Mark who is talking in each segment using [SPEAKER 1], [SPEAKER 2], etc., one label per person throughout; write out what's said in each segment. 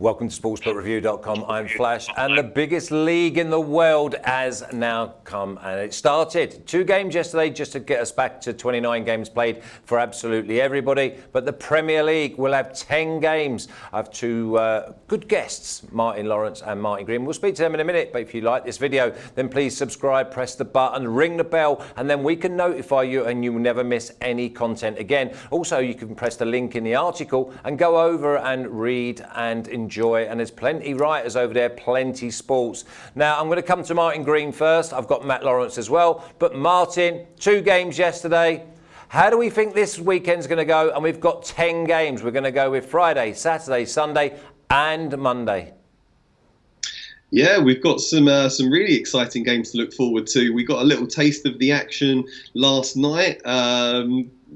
[SPEAKER 1] Welcome to sportsbookreview.com. I'm Flash, and the biggest league in the world has now come, and it started. 2 games yesterday just to get us back to 29 games played for absolutely everybody. But the Premier League will have 10 games. I have 2 good guests, Martin Lawrence and Martin Green. We'll speak to them in a minute, but if you like this video, then please subscribe, press the button, ring the bell, and then we can notify you and you will never miss any content again. Also, you can press the link in the article and go over and read and enjoy, and there's plenty writers over there, plenty sports. Now I'm going to come to Martin Green first. I've got Matt Lawrence as well, but Martin, 2 games yesterday. How do we think this weekend's going to go? And we've got 10 games. We're going to go with Friday, Saturday, Sunday and Monday.
[SPEAKER 2] Yeah, we've got some really exciting games to look forward to. We got a little taste of the action last night.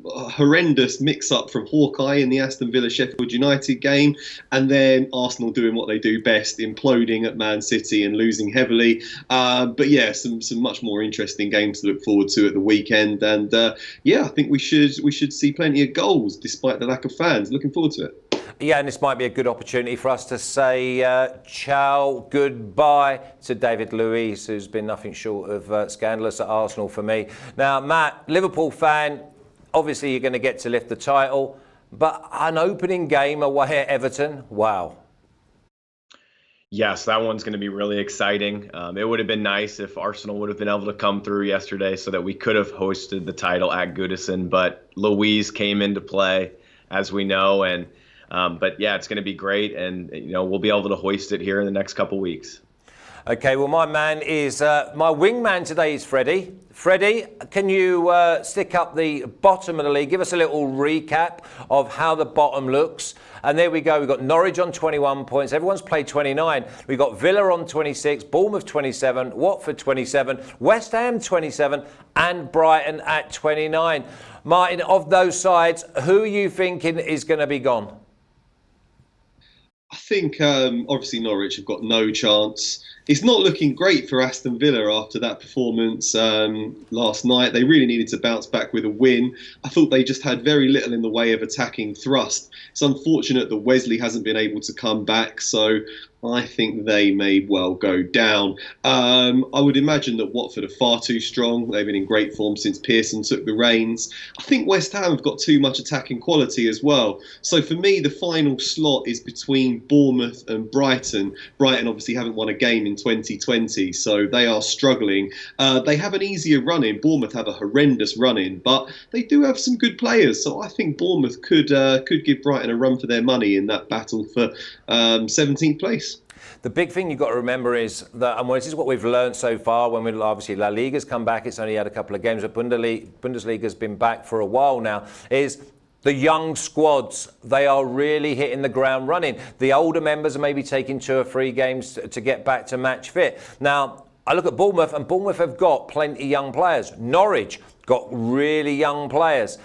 [SPEAKER 2] A horrendous mix-up from Hawkeye in the Aston Villa-Sheffield United game, and then Arsenal doing what they do best, imploding at Man City and losing heavily. But yeah, some much more interesting games to look forward to at the weekend. And yeah, I think we should see plenty of goals despite the lack of fans. Looking forward to it.
[SPEAKER 1] Yeah, and this might be a good opportunity for us to say ciao, goodbye to David Luiz, who's been nothing short of scandalous at Arsenal for me. Now, Matt, Liverpool fan, obviously you're going to get to lift the title, but an opening game away at Everton, wow.
[SPEAKER 3] Yes, that one's going to be really exciting. It would have been nice if Arsenal would have been able to come through yesterday so that we could have hosted the title at Goodison, but Luiz came into play, as we know, and but yeah, it's going to be great, and we'll be able to hoist it here in the next couple weeks.
[SPEAKER 1] Okay, well, my man is my wingman today is Freddie. Freddie, can you stick up the bottom of the league? Give us a little recap of how the bottom looks. And there we go. We've got Norwich on 21 points. Everyone's played 29. We've got Villa on 26, Bournemouth 27, Watford 27, West Ham 27, and Brighton at 29. Martin, of those sides, who are you thinking is going to be gone?
[SPEAKER 2] I think obviously Norwich have got no chance. It's not looking great for Aston Villa after that performance last night. They really needed to bounce back with a win. I thought they just had very little in the way of attacking thrust. It's unfortunate that Wesley hasn't been able to come back, so I think they may well go down. I would imagine that Watford are far too strong. They've been in great form since Pearson took the reins. I think West Ham have got too much attacking quality as well. So for me, the final slot is between Bournemouth and Brighton. Brighton obviously haven't won a game in 2020, so they are struggling. They have an easier run-in. Bournemouth have a horrendous run-in, but they do have some good players. So I think Bournemouth could give Brighton a run for their money in that battle for 17th place.
[SPEAKER 1] The big thing you've got to remember is that, and this is what we've learned so far, when obviously La Liga's come back, it's only had a couple of games, but Bundesliga's been back for a while now, is the young squads, they are really hitting the ground running. The older members are maybe taking 2 or 3 games to get back to match fit. Now, I look at Bournemouth, and Bournemouth have got plenty of young players. Norwich got really young players.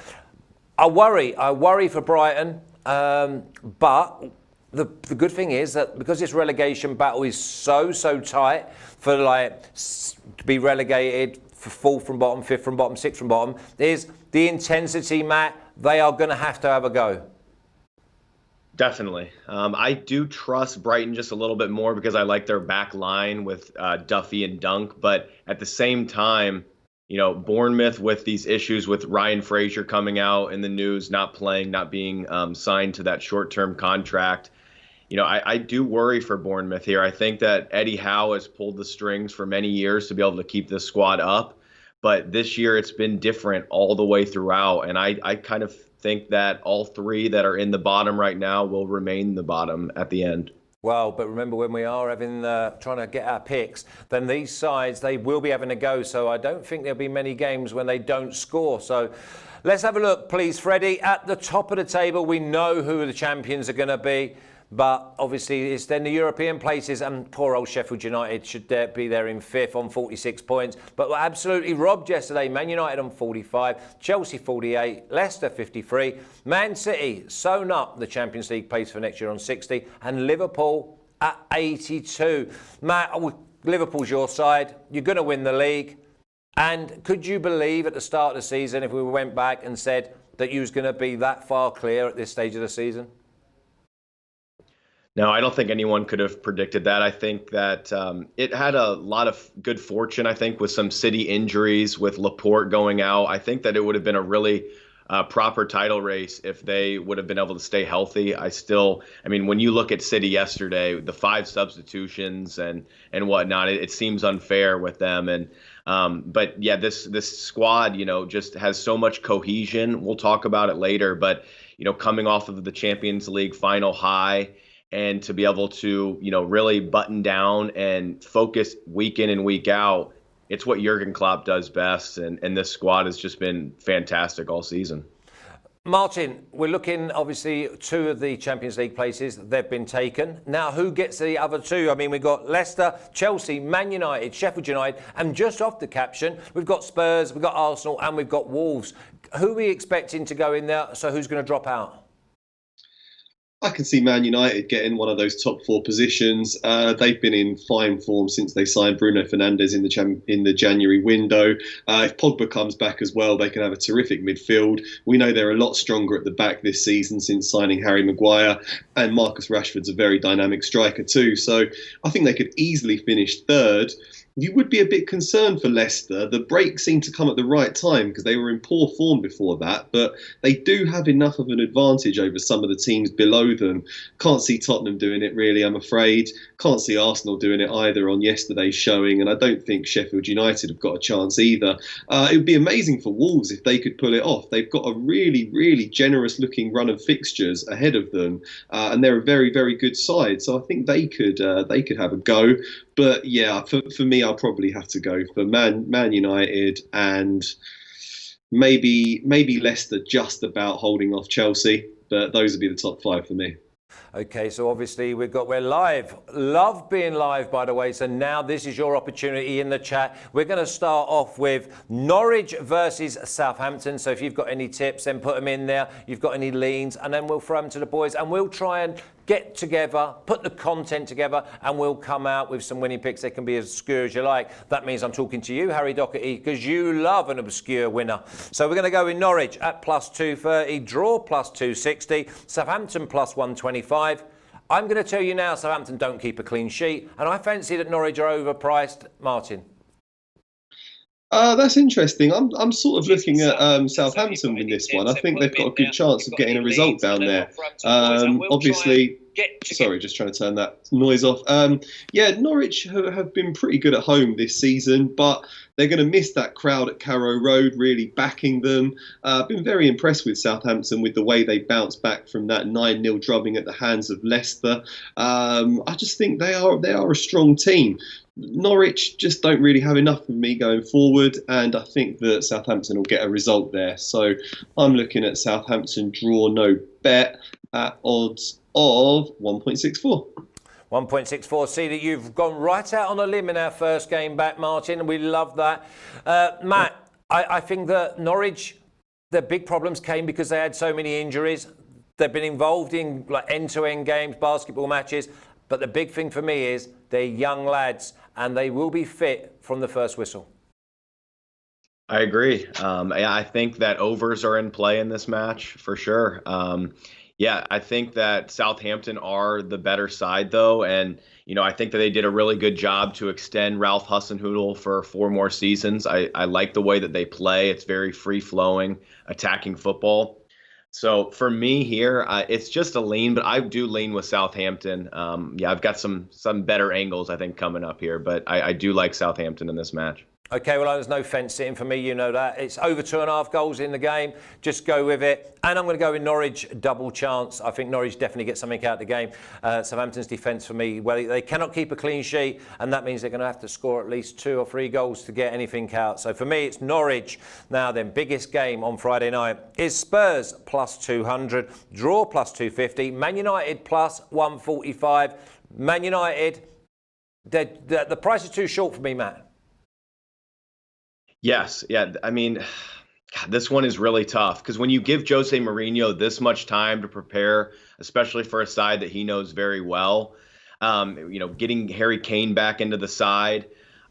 [SPEAKER 1] I worry for Brighton, but the good thing is that because this relegation battle is so tight, for to be relegated, for 4th from bottom, 5th from bottom, 6th from bottom, is the intensity, Matt. They are going to have a go.
[SPEAKER 3] Definitely. I do trust Brighton just a little bit more because I like their back line with Duffy and Dunk. But at the same time, Bournemouth with these issues with Ryan Fraser coming out in the news, not playing, not being signed to that short-term contract. I do worry for Bournemouth here. I think that Eddie Howe has pulled the strings for many years to be able to keep this squad up. But this year it's been different all the way throughout. And I kind of think that all 3 that are in the bottom right now will remain the bottom at the end.
[SPEAKER 1] Well, but remember, when we are trying to get our picks, then these sides, they will be having a go. So I don't think there'll be many games when they don't score. So let's have a look, please, Freddie. At the top of the table, we know who the champions are going to be. But obviously, it's then the European places, and poor old Sheffield United should be there in 5th on 46 points. But were absolutely robbed yesterday. Man United on 45, Chelsea 48, Leicester 53, Man City sewn up the Champions League place for next year on 60, and Liverpool at 82. Matt, Liverpool's your side. You're going to win the league. And could you believe at the start of the season, if we went back and said that you was going to be that far clear at this stage of the season?
[SPEAKER 3] No, I don't think anyone could have predicted that. I think that it had a lot of good fortune, I think, with some City injuries, with Laporte going out. I think that it would have been a really proper title race if they would have been able to stay healthy. I mean, when you look at City yesterday, the five substitutions and whatnot, it seems unfair with them. But yeah, this squad, just has so much cohesion. We'll talk about it later, but coming off of the Champions League final high, and to be able to, really button down and focus week in and week out, it's what Jurgen Klopp does best. And this squad has just been fantastic all season.
[SPEAKER 1] Martin, we're looking, obviously, two of the Champions League places, they've been taken. Now, who gets the other two? I mean, we've got Leicester, Chelsea, Man United, Sheffield United, and just off the caption, we've got Spurs, we've got Arsenal, and we've got Wolves. Who are we expecting to go in there? So who's going to drop out?
[SPEAKER 2] I can see Man United getting one of those top four positions. They've been in fine form since they signed Bruno Fernandes in the January window. If Pogba comes back as well, they can have a terrific midfield. We know they're a lot stronger at the back this season since signing Harry Maguire, and Marcus Rashford's a very dynamic striker too. So I think they could easily finish third. You would be a bit concerned for Leicester. The break seemed to come at the right time because they were in poor form before that, but they do have enough of an advantage over some of the teams below them. Can't see Tottenham doing it really, I'm afraid. Can't see Arsenal doing it either on yesterday's showing, and I don't think Sheffield United have got a chance either. It would be amazing for Wolves if they could pull it off. They've got a really, really generous looking run of fixtures ahead of them, and they're a very, very good side. So I think they could have a go. But yeah, for me, I'll probably have to go for Man United and maybe Leicester just about holding off Chelsea. But those would be the top five for me.
[SPEAKER 1] Okay, so obviously we're live. Love being live, by the way. So now this is your opportunity in the chat. We're going to start off with Norwich versus Southampton. So if you've got any tips, then put them in there. You've got any leans, and then we'll throw them to the boys, and we'll try and get together, put the content together, and we'll come out with some winning picks. They can be as obscure as you like. That means I'm talking to you, Harry Doherty, because you love an obscure winner. So we're going to go in Norwich at plus 230, draw plus 260, Southampton plus 125. I'm going to tell you now, Southampton don't keep a clean sheet, and I fancy that Norwich are overpriced. Martin.
[SPEAKER 2] That's interesting. I'm sort of looking at Southampton in this one. I think they've got a good chance of getting a result down there. Obviously, sorry, just trying to turn that noise off. Norwich have been pretty good at home this season, but they're going to miss that crowd at Carrow Road, really backing them. I've been very impressed with Southampton with the way they bounced back from that 9-0 drubbing at the hands of Leicester. I just think they are a strong team. Norwich just don't really have enough of me going forward, and I think that Southampton will get a result there. So I'm looking at Southampton draw no bet at odds of 1.64.
[SPEAKER 1] 1.64. See that you've gone right out on a limb in our first game back, Martin, and we love that. Matt, I think that Norwich, their big problems came because they had so many injuries. They've been involved in like end-to-end games, basketball matches, but the big thing for me is they're young lads, and they will be fit from the first whistle.
[SPEAKER 3] I agree. I think that overs are in play in this match for sure. I think that Southampton are the better side, though. And, I think that they did a really good job to extend Ralph Hasenhüttl for 4 more seasons. I like the way that they play. It's very free-flowing, attacking football. So for me here, it's just a lean, but I do lean with Southampton. I've got some better angles, I think, coming up here, but I do like Southampton in this match.
[SPEAKER 1] Okay, well, there's no fence sitting for me, you know that. It's over 2.5 goals in the game. Just go with it. And I'm going to go with Norwich, double chance. I think Norwich definitely get something out of the game. Southampton's defence for me, well, they cannot keep a clean sheet, and that means they're going to have to score at least 2 or 3 goals to get anything out. So for me, it's Norwich. Now then, biggest game on Friday night is Spurs plus 200, draw plus 250, Man United plus 145. Man United, the price is too short for me, Matt.
[SPEAKER 3] Yes. Yeah. I mean, God, this one is really tough because when you give Jose Mourinho this much time to prepare, especially for a side that he knows very well, getting Harry Kane back into the side,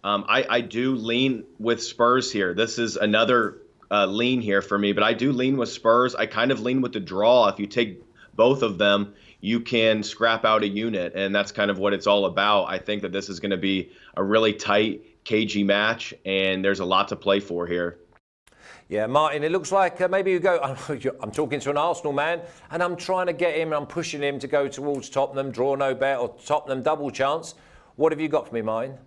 [SPEAKER 3] I do lean with Spurs here. This is another lean here for me, but I do lean with Spurs. I kind of lean with the draw. If you take both of them, you can scrap out a unit, and that's kind of what it's all about. I think that this is going to be a really tight, cagey match, and there's a lot to play for here.
[SPEAKER 1] Yeah, Martin, it looks like maybe you go, I'm talking to an Arsenal man, and I'm trying to get him, I'm pushing him to go towards Tottenham, draw no bet, or Tottenham double chance. What have you got for me, Martin?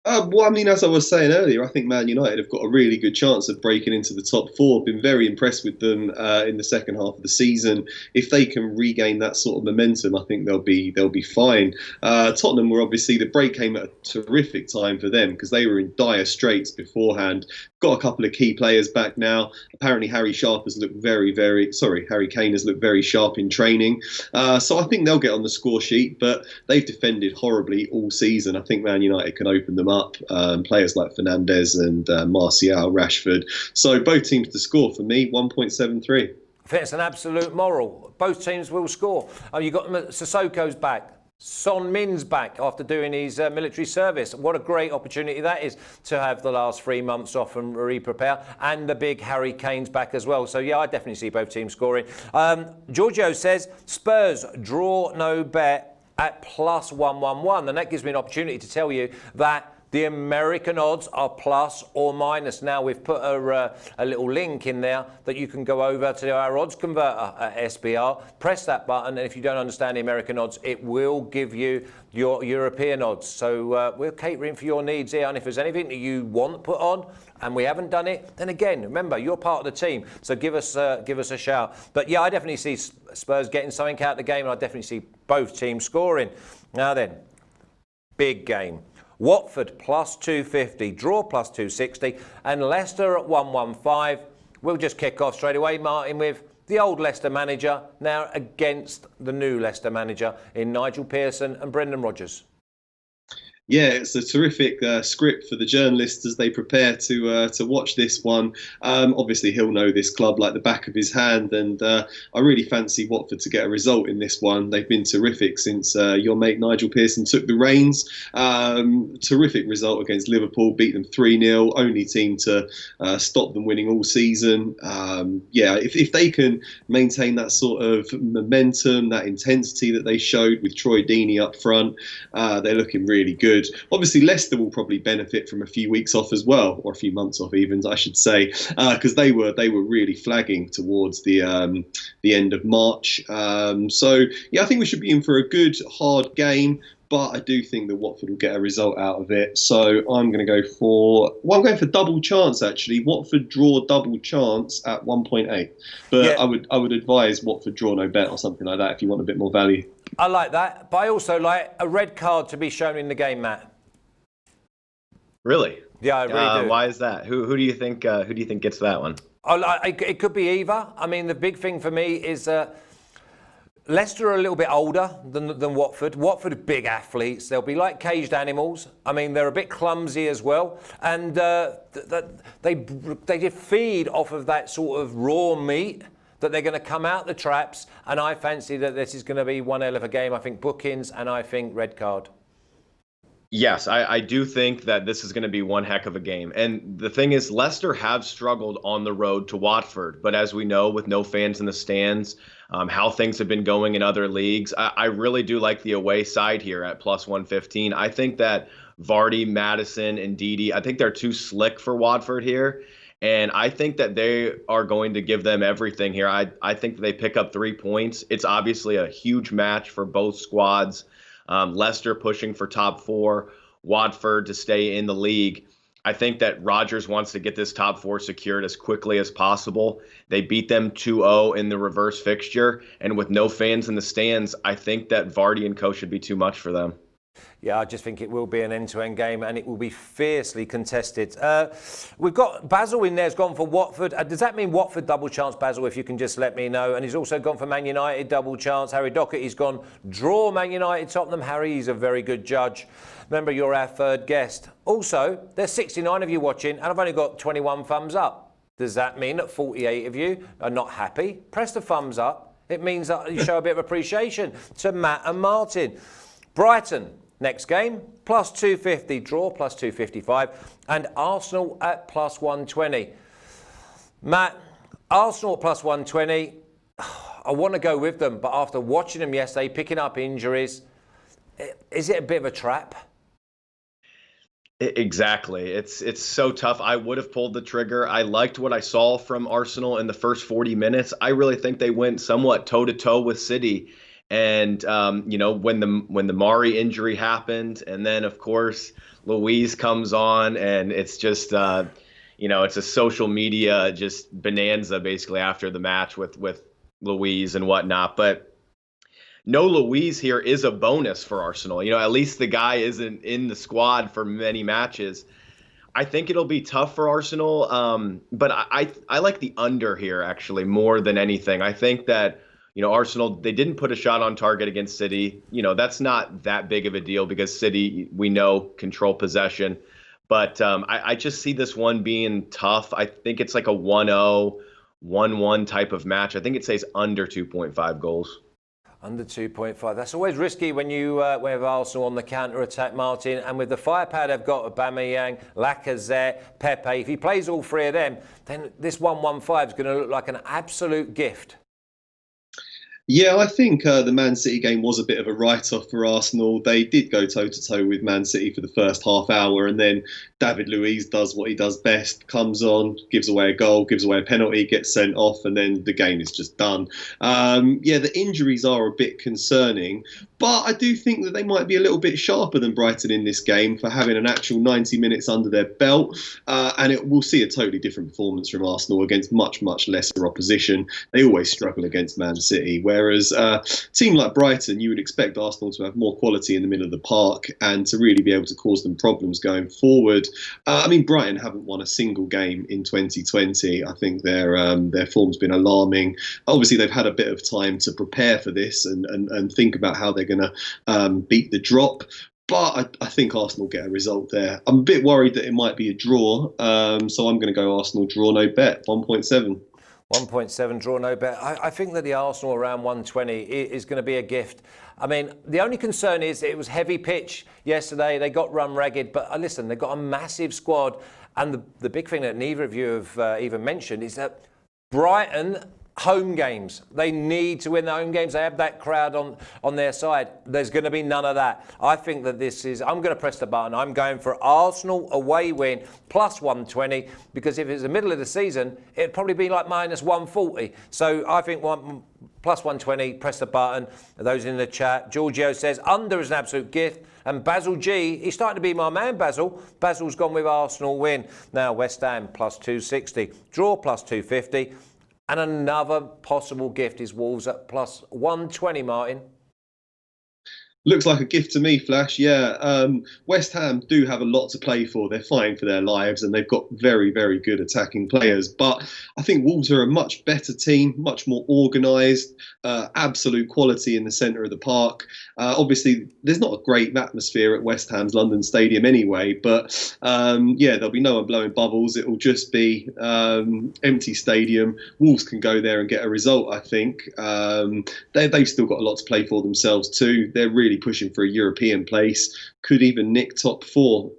[SPEAKER 2] Well, I mean, as I was saying earlier, I think Man United have got a really good chance of breaking into the top four. Been very impressed with them in the second half of the season. If they can regain that sort of momentum, I think they'll be fine. Tottenham were obviously, the break came at a terrific time for them because they were in dire straits beforehand. Got a couple of key players back now. Apparently, Harry Kane has looked very sharp in training. So I think they'll get on the score sheet, but they've defended horribly all season. I think Man United can open them up. Players like Fernandes and Martial, Rashford. So both teams to score for me, 1.73.
[SPEAKER 1] I think it's an absolute moral. Both teams will score. You've got Sissoko's back. Son Min's back after doing his military service. What a great opportunity that is to have the last 3 months off and re-prepare. And the big Harry Kane's back as well. So, yeah, I definitely see both teams scoring. Giorgio says, Spurs draw no bet at plus 111. And that gives me an opportunity to tell you that the American odds are plus or minus. Now, we've put a little link in there that you can go over to our odds converter at SBR. Press that button, and if you don't understand the American odds, it will give you your European odds. So we're catering for your needs here, and if there's anything that you want put on and we haven't done it, then again, remember, you're part of the team, so give us a shout. But yeah, I definitely see Spurs getting something out of the game, and I definitely see both teams scoring. Now then, big game. Watford plus 250, draw plus 260, and Leicester at 115. We'll just kick off straight away, Martin, with the old Leicester manager now against the new Leicester manager in Nigel Pearson and Brendan Rodgers.
[SPEAKER 2] Yeah, it's a terrific script for the journalists as they prepare to watch this one. Obviously, he'll know this club like the back of his hand, and I really fancy Watford to get a result in this one. They've been terrific since your mate Nigel Pearson took the reins. Terrific result against Liverpool, beat them 3-0, only team to stop them winning all season. If they can maintain that sort of momentum, that intensity that they showed with Troy Deeney up front, they're looking really good. Obviously, Leicester will probably benefit from a few weeks off as well, or a few months off even, I should say, because they were really flagging towards the end of March. So yeah, I think we should be in for a good hard game. But I do think that Watford will get a result out of it. So I'm going to go for double chance, actually. Watford draw double chance at 1.8. But yeah. I would advise Watford draw no bet or something like that if you want a bit more value.
[SPEAKER 1] I like that. But I also like a red card to be shown in the game, Matt.
[SPEAKER 3] Really?
[SPEAKER 1] Yeah, I really do.
[SPEAKER 3] Why is that? Who do you think gets that one?
[SPEAKER 1] It could be either. I mean, the big thing for me is Leicester are a little bit older than Watford. Watford are big athletes. They'll be like caged animals. I mean, they're a bit clumsy as well. And they feed off of that sort of raw meat that they're going to come out the traps. And I fancy that this is going to be one hell of a game. I think bookings and I think red card.
[SPEAKER 3] Yes, I do think that this is going to be one heck of a game. And the thing is, Leicester have struggled on the road to Watford. But as we know, with no fans in the stands, how things have been going in other leagues, I really do like the away side here at plus 115. I think that Vardy, Maddison, and Ndidi, I think they're too slick for Watford here. And I think that they are going to give them everything here. I think that they pick up 3 points. It's obviously a huge match for both squads. Leicester pushing for top 4, Watford to stay in the league. I think that Rodgers wants to get this top 4 secured as quickly as possible. They beat them 2-0 in the reverse fixture. And with no fans in the stands, I think that Vardy and co should be too much for them.
[SPEAKER 1] Yeah, I just think it will be an end-to-end game and it will be fiercely contested. We've got Basil in there, has gone for Watford. Does that mean Watford double chance, Basil, if you can just let me know? And he's also gone for Man United double chance. Harry Dockett, he's gone draw Man United, Tottenham. Harry, he's a very good judge. Remember, you're our third guest. Also, there's 69 of you watching and I've only got 21 thumbs up. Does that mean that 48 of you are not happy? Press the thumbs up. It means that you show a bit of appreciation to Matt and Martin. Brighton. Next game, plus 250, draw plus 255, and Arsenal at plus 120. Matt, Arsenal at plus 120, I want to go with them, but after watching them yesterday, picking up injuries, is it a bit of a trap?
[SPEAKER 3] Exactly. It's so tough. I would have pulled the trigger. I liked what I saw from Arsenal in the first 40 minutes. I really think they went somewhat toe to toe with City. And when the Mari injury happened, and then of course Louise comes on, and it's just it's a social media just bonanza basically after the match with Louise and whatnot. But no Louise here is a bonus for Arsenal. At least the guy isn't in the squad for many matches. I think it'll be tough for Arsenal, but I like the under here actually more than anything. I think that Arsenal, they didn't put a shot on target against City. That's not that big of a deal because City, we know, control possession. But I just see this one being tough. I think it's like a 1-0, 1-1 type of match. I think it says under 2.5 goals.
[SPEAKER 1] Under 2.5. That's always risky when you have Arsenal on the counter-attack, Martin. And with the firepower they've got, Aubameyang, Lacazette, Pepe, if he plays all three of them, then this 1-1-5 is going to look like an absolute gift.
[SPEAKER 2] Yeah, I think the Man City game was a bit of a write-off for Arsenal. They did go toe-to-toe with Man City for the first half hour, and then David Luiz does what he does best, comes on, gives away a goal, gives away a penalty, gets sent off, and then the game is just done. The injuries are a bit concerning, but I do think that they might be a little bit sharper than Brighton in this game for having an actual 90 minutes under their belt, and we'll see a totally different performance from Arsenal against much, much lesser opposition. They always struggle against Man City, whereas a team like Brighton, you would expect Arsenal to have more quality in the middle of the park and to really be able to cause them problems going forward. Brighton haven't won a single game in 2020. I think their form's been alarming. Obviously, they've had a bit of time to prepare for this and think about how they're going to beat the drop. But I think Arsenal get a result there. I'm a bit worried that it might be a draw, so I'm going to go Arsenal draw no bet, 1.7.
[SPEAKER 1] 1.7 draw no bet. I think that the Arsenal around 120 is going to be a gift. The only concern is it was heavy pitch yesterday. They got run ragged, but listen, they've got a massive squad. And the big thing that neither of you have even mentioned is that Brighton home games. They need to win the home games. They have that crowd on their side. There's going to be none of that. I think that I'm going to press the button. I'm going for Arsenal away win plus 120 because if it's the middle of the season, it'd probably be like minus 140. So I think plus 120, press the button. Those in the chat. Giorgio says under is an absolute gift. And Basil G, he's starting to be my man, Basil. Basil's gone with Arsenal win. Now West Ham plus 260. Draw plus 250. And another possible gift is Wolves at plus 120, Martin.
[SPEAKER 2] Looks like a gift to me, Flash. Yeah, West Ham do have a lot to play for. They're fighting for their lives and they've got very, very good attacking players. But I think Wolves are a much better team, much more organised, absolute quality in the centre of the park. Obviously, there's not a great atmosphere at West Ham's London Stadium anyway. But there'll be no one blowing bubbles. It will just be empty stadium. Wolves can go there and get a result, I think. They've still got a lot to play for themselves too. They're really pushing for a European place, could even nick top four.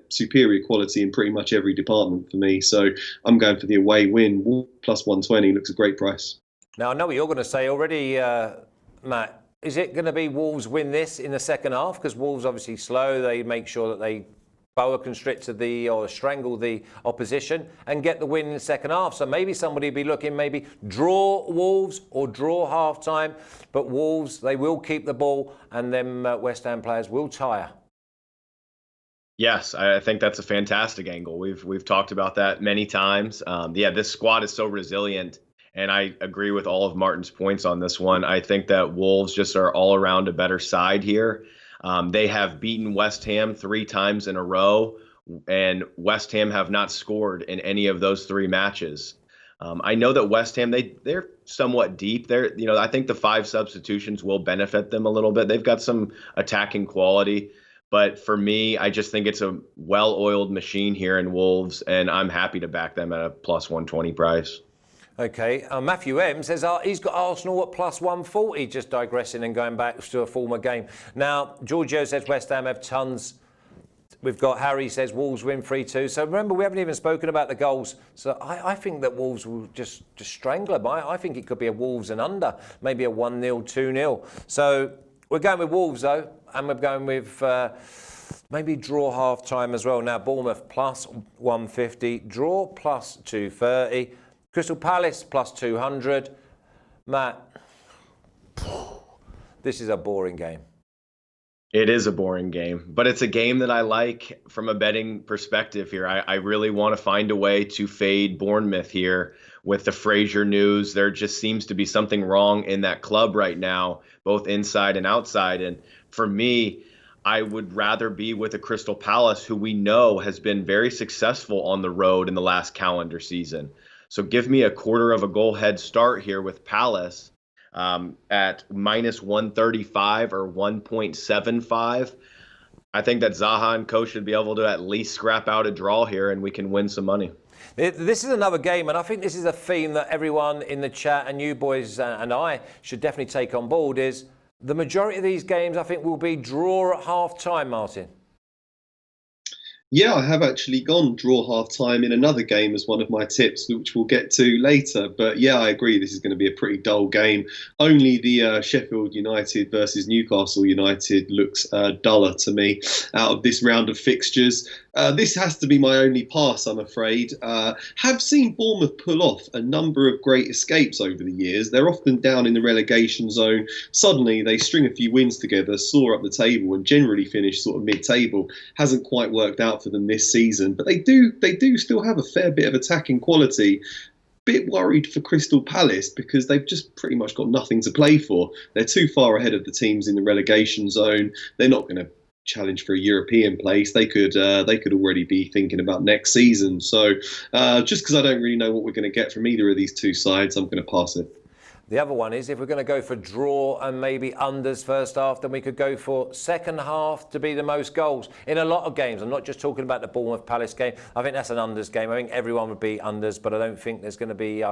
[SPEAKER 2] Superior quality in pretty much every department for me. So I'm going for the away win. Plus 120 looks a great price. Now, I know what you're going to say already, Matt. Is it going to be Wolves win this in the second half? Because Wolves obviously slow. They make sure that they boa constrictor or strangle the opposition and get the win in the second half. So maybe somebody will be looking, maybe draw Wolves or draw half time. But Wolves, they will keep the ball and then West Ham players will tire.
[SPEAKER 3] Yes, I think that's a fantastic angle. We've talked about that many times. This squad is so resilient. And I agree with all of Martin's points on this one. I think that Wolves just are all around a better side here. They have beaten West Ham 3 times in a row, and West Ham have not scored in any of those 3 matches. I know that West Ham, they're somewhat deep. I think the 5 substitutions will benefit them a little bit. They've got some attacking quality. But for me, I just think it's a well-oiled machine here in Wolves, and I'm happy to back them at a plus 120 price.
[SPEAKER 1] Okay, Matthew M says he's got Arsenal at plus 140, just digressing and going back to a former game. Now, Giorgio says West Ham have tons We've got Harry says Wolves win 3-2. So remember, we haven't even spoken about the goals. So I think that Wolves will just strangle them. I think it could be a Wolves and under, maybe a 1-0, 2-0. So we're going with Wolves though, and we're going with maybe draw half time as well. Now Bournemouth plus 150, draw plus 230, Crystal Palace plus 200. Matt, this is a boring game.
[SPEAKER 3] It is a boring game, but it's a game that I like from a betting perspective here. I really want to find a way to fade Bournemouth here with the Fraser news. There just seems to be something wrong in that club right now, both inside and outside. And for me, I would rather be with a Crystal Palace who we know has been very successful on the road in the last calendar season. So give me a quarter of a goal head start here with Palace. At minus 135 or 1.75. I think that Zaha and co should be able to at least scrap out a draw here and we can win some money.
[SPEAKER 1] This is another game, and I think this is a theme that everyone in the chat and you boys and I should definitely take on board, is the majority of these games I think will be draw at half time, Martin.
[SPEAKER 2] Yeah, I have actually gone draw half time in another game as one of my tips, which we'll get to later. But yeah, I agree. This is going to be a pretty dull game. Only the Sheffield United versus Newcastle United looks duller to me out of this round of fixtures. This has to be my only pass, I'm afraid. Have seen Bournemouth pull off a number of great escapes over the years. They're often down in the relegation zone. Suddenly, they string a few wins together, soar up the table, and generally finish sort of mid-table. Hasn't quite worked out for them this season, but they do still have a fair bit of attacking quality. Bit worried for Crystal Palace because they've just pretty much got nothing to play for. They're too far ahead of the teams in the relegation zone. They're not going to challenge for a European place. They could already be thinking about next season. So just because I don't really know what we're going to get from either of these two sides, I'm going to pass it.
[SPEAKER 1] The other one is, if we're going to go for draw and maybe unders first half, then we could go for second half to be the most goals in a lot of games. I'm not just talking about the Bournemouth Palace game. I think that's an unders game. I think everyone would be unders, but I don't think there's going to be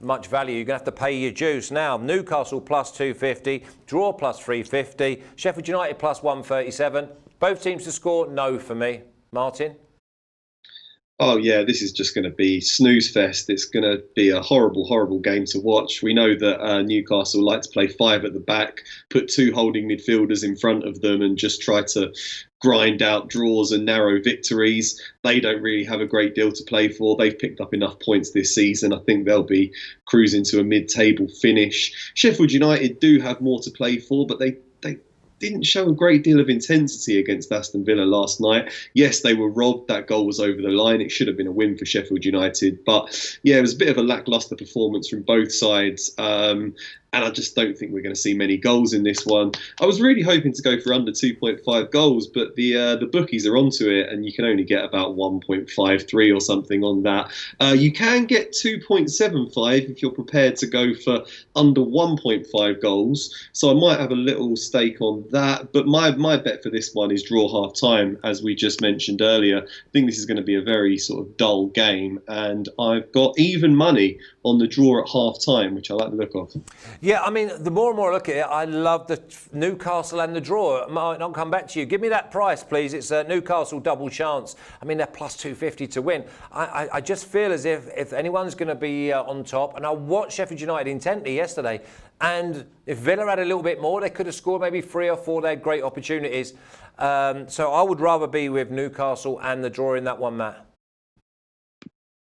[SPEAKER 1] much value. You're going to have to pay your dues. Now, Newcastle plus 250, draw plus 350, Sheffield United plus 137. Both teams to score, no for me. Martin?
[SPEAKER 2] Oh yeah, this is just going to be snooze fest. It's going to be a horrible, horrible game to watch. We know that Newcastle like to play five at the back, put two holding midfielders in front of them and just try to grind out draws and narrow victories. They don't really have a great deal to play for. They've picked up enough points this season. I think they'll be cruising to a mid-table finish. Sheffield United do have more to play for, but they didn't show a great deal of intensity against Aston Villa last night. Yes, they were robbed. That goal was over the line. It should have been a win for Sheffield United. But yeah, it was a bit of a lacklustre performance from both sides. And I just don't think we're going to see many goals in this one. I was really hoping to go for under 2.5 goals, but the bookies are onto it, and you can only get about 1.53 or something on that. You can get 2.75 if you're prepared to go for under 1.5 goals. So I might have a little stake on that. But my bet for this one is draw half time, as we just mentioned earlier. I think this is going to be a very sort of dull game, and I've got even money on the draw at half time, which I like the look of.
[SPEAKER 1] Yeah, I mean, the more and more I look at it, I love the Newcastle and the draw. It might not come back to you. Give me that price, please. It's a Newcastle double chance. I mean, they're plus 250 to win. I just feel as if anyone's going to be on top, and I watched Sheffield United intently yesterday, and if Villa had a little bit more, they could have scored maybe 3 or 4. They had great opportunities. So I would rather be with Newcastle and the draw in that one, Matt.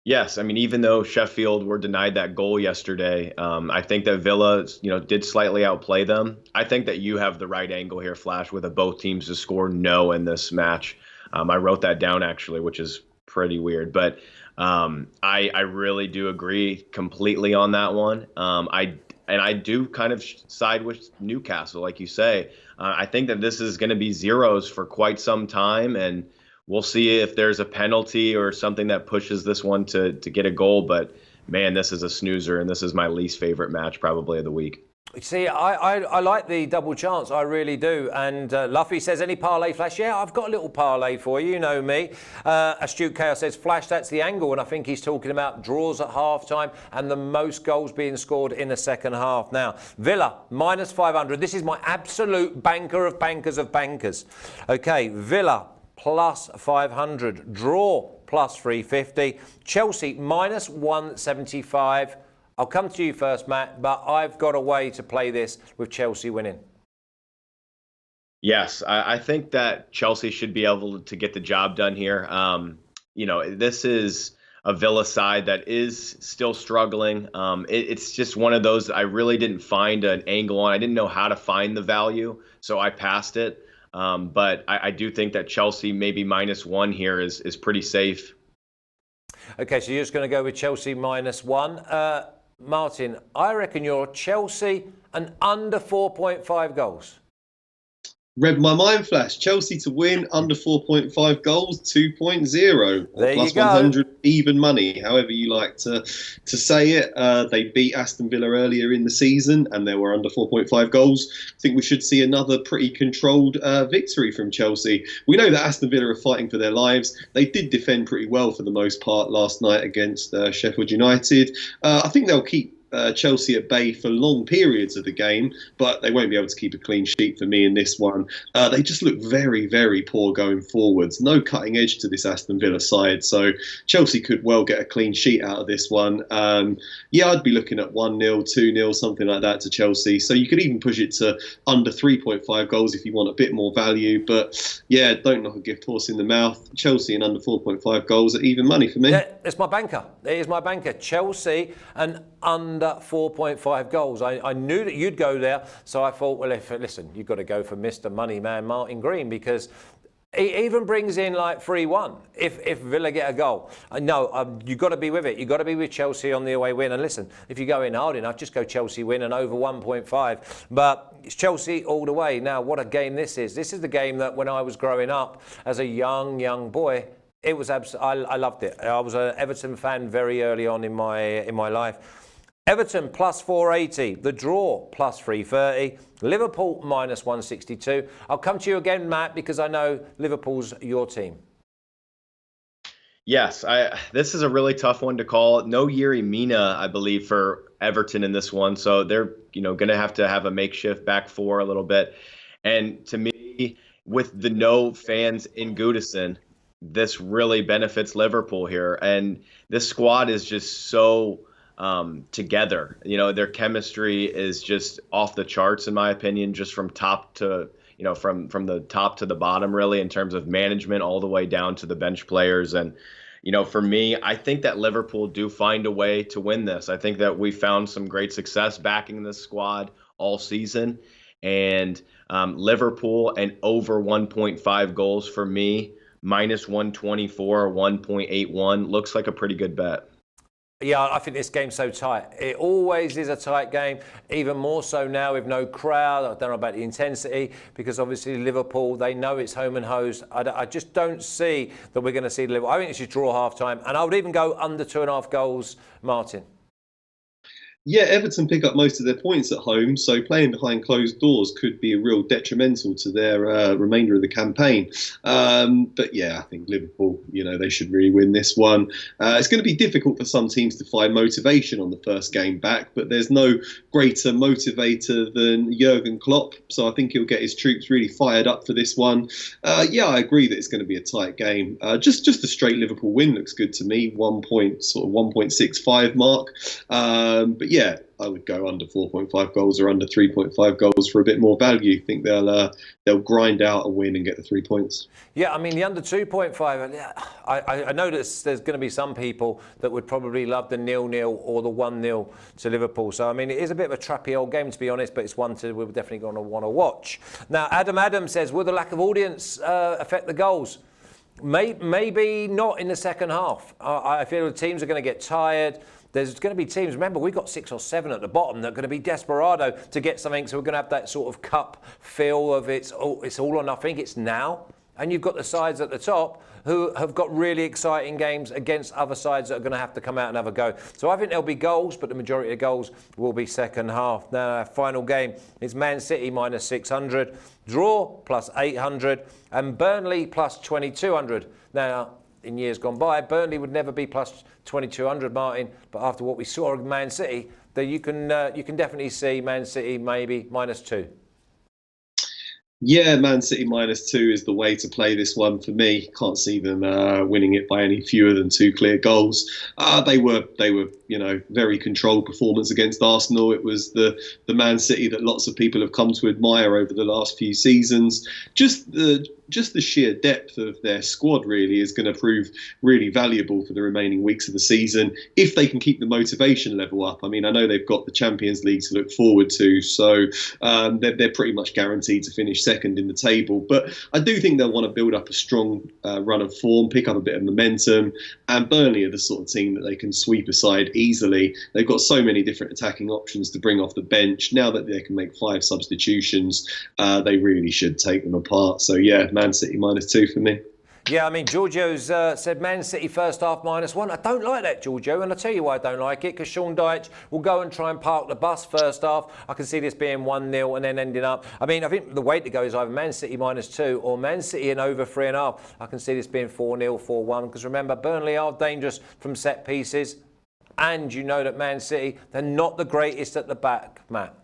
[SPEAKER 3] Yes, I mean, even though Sheffield were denied that goal yesterday, I think that Villa, did slightly outplay them. I think that you have the right angle here, Flash, with both teams to score no in this match. I wrote that down actually, which is pretty weird, but I really do agree completely on that one. I do kind of side with Newcastle, like you say. I think that this is going to be zeros for quite some time, and we'll see if there's a penalty or something that pushes this one to get a goal. But, man, this is a snoozer, and this is my least favorite match probably of the week.
[SPEAKER 1] See, I like the double chance. I really do. And Luffy says, any parlay, Flash? Yeah, I've got a little parlay for you. You know me. Astute Chaos says, Flash, that's the angle. And I think he's talking about draws at half-time and the most goals being scored in the second half. Now, Villa, minus 500. This is my absolute banker of bankers of bankers. Okay, Villa. plus 500. Draw plus 350. Chelsea minus 175. I'll come to you first, Matt, but I've got a way to play this with Chelsea winning.
[SPEAKER 3] Yes, I think that Chelsea should be able to get the job done here. This is a Villa side that is still struggling. It's just one of those I really didn't find an angle on. I didn't know how to find the value, so I passed it. But I do think that Chelsea maybe -1 here is pretty safe.
[SPEAKER 1] Okay, so you're just going to go with Chelsea -1. Martin, I reckon you're Chelsea and under 4.5 goals.
[SPEAKER 2] Read my mind, Flash. Chelsea to win under 4.5 goals, 2.0.
[SPEAKER 1] There
[SPEAKER 2] plus
[SPEAKER 1] you go.
[SPEAKER 2] 100 even money, however you like to say it. They beat Aston Villa earlier in the season and they were under 4.5 goals. I think we should see another pretty controlled victory from Chelsea. We know that Aston Villa are fighting for their lives. They did defend pretty well for the most part last night against Sheff Utd. I think they'll keep Chelsea at bay for long periods of the game, but they won't be able to keep a clean sheet for me in this one. They just look very, very poor going forwards. No cutting edge to this Aston Villa side, so Chelsea could well get a clean sheet out of this one. I'd be looking at 1-0, 2-0, something like that to Chelsea. So you could even push it to under 3.5 goals if you want a bit more value. But yeah, don't knock a gift horse in the mouth. Chelsea and under 4.5 goals at even money for me.
[SPEAKER 1] Yeah, it's my banker. It is my banker. Chelsea and under 4.5 goals. I knew that you'd go there, so I thought, well, listen, you've got to go for Mr. Moneyman Martin Green, because he even brings in like 3-1 if Villa get a goal. No, you've got to be with it. You've got to be with Chelsea on the away win. And listen, if you go in hard enough, just go Chelsea win and over 1.5. But it's Chelsea all the way. Now, what a game this is. This is the game that when I was growing up as a young boy, it was I loved it. I was an Everton fan very early on in my life. Everton plus 480, the draw plus 330, Liverpool minus 162. I'll come to you again, Matt, because I know Liverpool's your team.
[SPEAKER 3] Yes, this is a really tough one to call. No Yerry Mina, I believe, for Everton in this one, so they're going to have a makeshift back four a little bit. And to me, with the no fans in Goodison, this really benefits Liverpool here. And this squad is just so together. Their chemistry is just off the charts, in my opinion, just from top to, from the top to the bottom, really, in terms of management all the way down to the bench players. And, for me, I think that Liverpool do find a way to win this. I think that we found some great success backing this squad all season. And Liverpool and over 1.5 goals for me, minus 124 or 1.81 looks like a pretty good bet.
[SPEAKER 1] Yeah, I think this game's so tight. It always is a tight game, even more so now with no crowd. I don't know about the intensity, because obviously Liverpool, they know it's home and hosed. I just don't see that we're going to see Liverpool. I think it should draw half-time, and I would even go under 2.5 goals, Martin.
[SPEAKER 2] Yeah, Everton pick up most of their points at home, so playing behind closed doors could be a real detrimental to their remainder of the campaign. But yeah, I think Liverpool, they should really win this one. It's going to be difficult for some teams to find motivation on the first game back, but there's no greater motivator than Jurgen Klopp, so I think he'll get his troops really fired up for this one. I agree that it's going to be a tight game. Just a straight Liverpool win looks good to me, 1.65 mark. But yeah, I would go under 4.5 goals or under 3.5 goals for a bit more value. I think they'll grind out a win and get the 3 points. Yeah,
[SPEAKER 1] I mean, the under 2.5, I know that there's going to be some people that would probably love the 0-0 or the 1-0 to Liverpool. So, I mean, it is a bit of a trappy old game, to be honest, but it's one we're definitely going to want to watch. Now, Adam says, will the lack of audience affect the goals? Maybe not in the second half. I feel the teams are going to get tired. There's going to be teams, remember, we've got 6 or 7 at the bottom that are going to be desperado to get something. So we're going to have that sort of cup feel of it's all or nothing. It's now. And you've got the sides at the top who have got really exciting games against other sides that are going to have to come out and have a go. So I think there'll be goals, but the majority of goals will be second half. Now, our final game is Man City minus 600, draw plus 800, and Burnley plus 2200. Now, in years gone by, Burnley would never be plus 2200, Martin. But after what we saw of Man City, that you can definitely see Man City maybe -2.
[SPEAKER 2] Yeah, Man City -2 is the way to play this one for me. Can't see them winning it by any fewer than 2 clear goals. They were, very controlled performance against Arsenal. It was the Man City that lots of people have come to admire over the last few seasons. Just the sheer depth of their squad really is going to prove really valuable for the remaining weeks of the season if they can keep the motivation level up. I mean, I know they've got the Champions League to look forward to, so they're pretty much guaranteed to finish second in the table. But I do think they'll want to build up a strong run of form, pick up a bit of momentum, and Burnley are the sort of team that they can sweep aside easily. They've got so many different attacking options to bring off the bench. Now that they can make 5 substitutions, they really should take them apart. So yeah, Man City -2 for me.
[SPEAKER 1] Yeah, I mean, Giorgio's said Man City first half -1. I don't like that, Giorgio, and I'll tell you why I don't like it, because Sean Dyche will go and try and park the bus first half. I can see this being 1-0 and then ending up. I mean, I think the way to go is either Man City -2 or Man City in over 3.5. I can see this being 4-0, 4-1, because remember, Burnley are dangerous from set pieces, and you know that Man City, they're not the greatest at the back, Matt.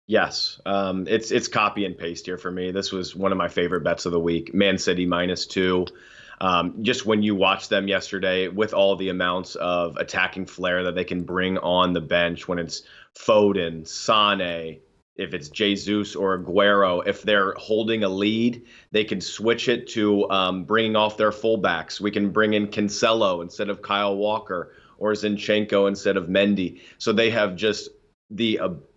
[SPEAKER 3] Yes, it's copy and paste here for me. This was one of my favorite bets of the week. Man City -2. Just when you watch them yesterday, with all the amounts of attacking flair that they can bring on the bench, when it's Foden, Sane, if it's Jesus or Aguero, if they're holding a lead, they can switch it to bringing off their fullbacks. We can bring in Cancelo instead of Kyle Walker, or Zinchenko instead of Mendy. So they have just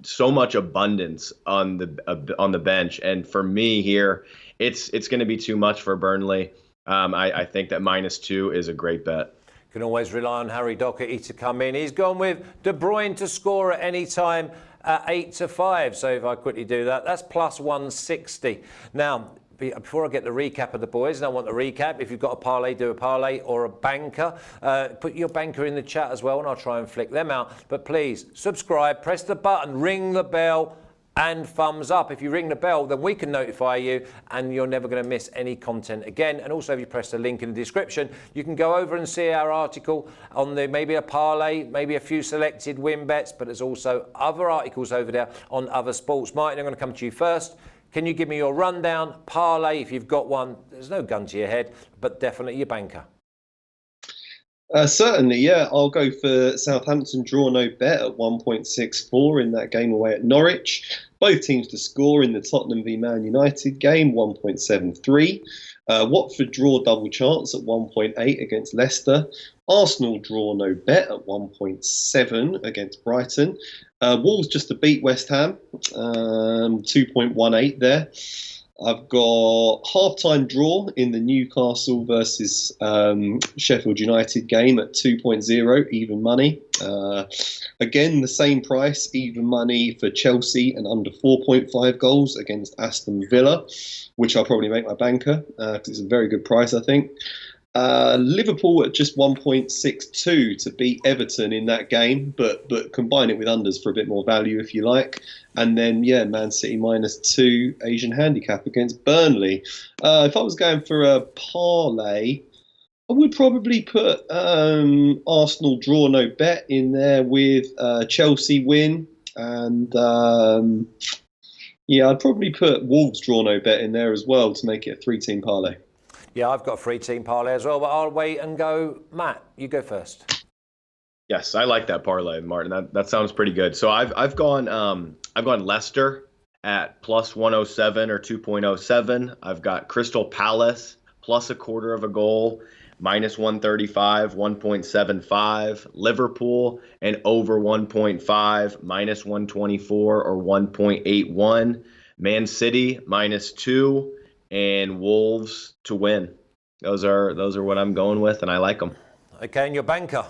[SPEAKER 3] so much abundance on the bench, and for me here, it's going to be too much for Burnley. I think that -2 is a great bet.
[SPEAKER 1] You can always rely on Harry Doherty to come in. He's gone with De Bruyne to score at any time at 8-5. So if I quickly do that, that's +160. Now, before I get the recap of the boys, and I want the recap, if you've got a parlay, do a parlay or a banker. Put your banker in the chat as well, and I'll try and flick them out. But please, subscribe, press the button, ring the bell, and thumbs up. If you ring the bell, then we can notify you, and you're never going to miss any content again. And also, if you press the link in the description, you can go over and see our article on maybe a parlay, maybe a few selected win bets, but there's also other articles over there on other sports. Martin, I'm going to come to you first. Can you give me your rundown, parlay, if you've got one? There's no gun to your head, but definitely your banker.
[SPEAKER 2] Certainly, yeah. I'll go for Southampton draw no bet at 1.64 in that game away at Norwich. Both teams to score in the Tottenham v Man United game, 1.73. Watford draw double chance at 1.8 against Leicester. Arsenal draw no bet at 1.7 against Brighton. Wolves just to beat West Ham, 2.18 there. I've got half-time draw in the Newcastle versus Sheffield United game at 2.0, even money. Again, the same price, even money for Chelsea and under 4.5 goals against Aston Villa, which I'll probably make my banker because it's a very good price, I think. Liverpool at just 1.62 to beat Everton in that game, but combine it with unders for a bit more value if you like. And then, yeah, Man City -2 Asian handicap against Burnley. If I was going for a parlay, I would probably put Arsenal draw no bet in there with Chelsea win. And yeah, I'd probably put Wolves draw no bet in there as well to make it a 3-team parlay.
[SPEAKER 1] Yeah, I've got a 3-team parlay as well, but I'll wait and go. Matt, you go first.
[SPEAKER 3] Yes, I like that parlay, Martin. That sounds pretty good. So I've gone Leicester at +107 or 2.07. I've got Crystal Palace +0.25 goal, -135, 1.75. Liverpool and over 1.5, -124 or 1.81. Man City -2. And Wolves to win. Those are what I'm going with, and I like them.
[SPEAKER 1] Okay, and your banker?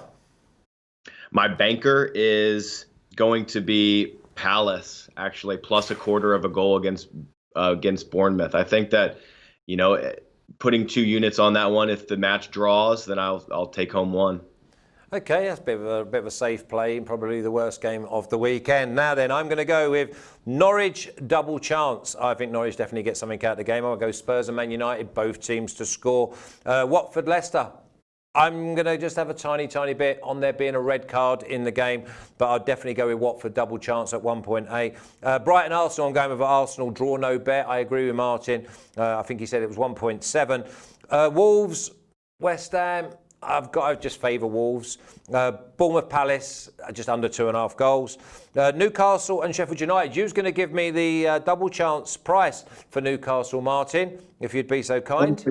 [SPEAKER 3] My banker is going to be Palace, actually, +0.25 goal against Bournemouth. I think that, putting 2 units on that one, if the match draws, then I'll take home 1.
[SPEAKER 1] Okay, that's a bit of a safe play, probably the worst game of the weekend. Now then, I'm going to go with Norwich double chance. I think Norwich definitely gets something out of the game. I'll go Spurs and Man United, both teams to score. Watford, Leicester, I'm going to just have a tiny bit on there being a red card in the game, but I'll definitely go with Watford double chance at 1.8. Brighton Arsenal, I'm going with Arsenal draw no bet. I agree with Martin. I think he said it was 1.7. Wolves, West Ham, I've got to just favour Wolves. Bournemouth Palace, just under 2.5 goals. Newcastle and Sheffield United. You're going to give me the double chance price for Newcastle, Martin, if you'd be so kind.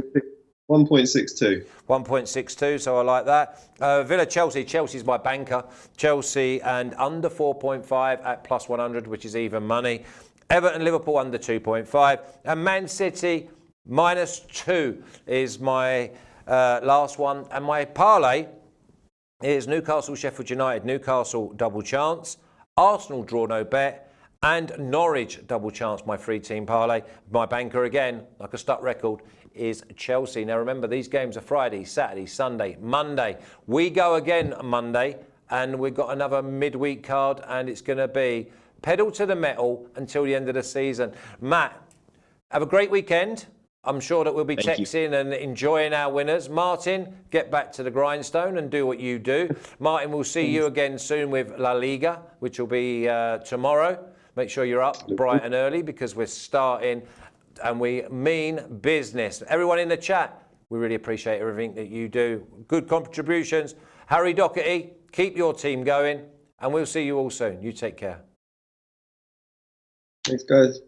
[SPEAKER 2] 1.62.
[SPEAKER 1] 1.62, so I like that. Villa Chelsea. Chelsea's my banker. Chelsea and under 4.5 at plus 100, which is even money. Everton Liverpool under 2.5. And Man City -2 is my last one. And my parlay is Newcastle Sheffield United. Newcastle double chance. Arsenal draw no bet. And Norwich double chance, my 3-team parlay. My banker again, like a stuck record, is Chelsea. Now remember, these games are Friday, Saturday, Sunday, Monday. We go again Monday, and we've got another midweek card, and it's going to be pedal to the metal until the end of the season. Matt, have a great weekend. I'm sure that we'll be texting and enjoying our winners. Martin, get back to the grindstone and do what you do. Martin, we'll see you again soon with La Liga, which will be tomorrow. Make sure you're up bright and early because we're starting and we mean business. Everyone in the chat, we really appreciate everything that you do. Good contributions. Harry Doherty, keep your team going, and we'll see you all soon. You take care.
[SPEAKER 2] Thanks, guys.